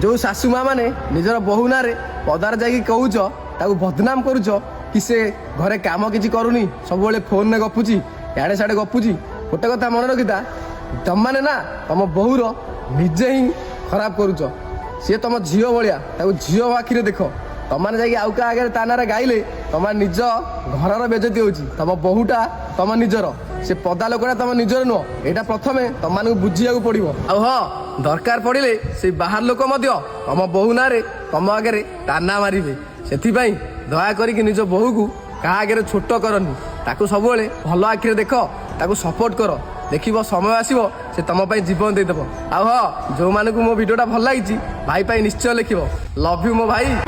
जो शाशु माँ मैंने निजर बहु ना पदार जाकि कहूच ताकू बदनाम करुच कि से घरे काम किसी करूनी सब फोन में गपुची याड़े साड़े गपुची गोटे कथा मन रखिता तुम मैंने ना तुम बहुर निजे ही खराब करुच सी तुम झील भाया झील आखिरे देख तुम मैंने जाकि आउ क्या आगे ता ना गाइले तुम निज घर बेजती होची तुम बहुटा तुम निजर से पदा लोकटा तुम निजर नुह यहाँ प्रथम तुम मानक बुझा पड़ो आउ हाँ दरकार पड़े से बाहर लोक तुम बहु ना तुम आगे ताना मारे से दया करिक निज बहु को क्या आगे छोट करनी ताकू सब भल आखिरे देख ताकू सपोर्ट कर देख समय आसो से तुम जीवन देदेव आउ हाँ जो मानक मो भिडियोटा भल लगी भाई निश्चय लिख लव यू मो भाई।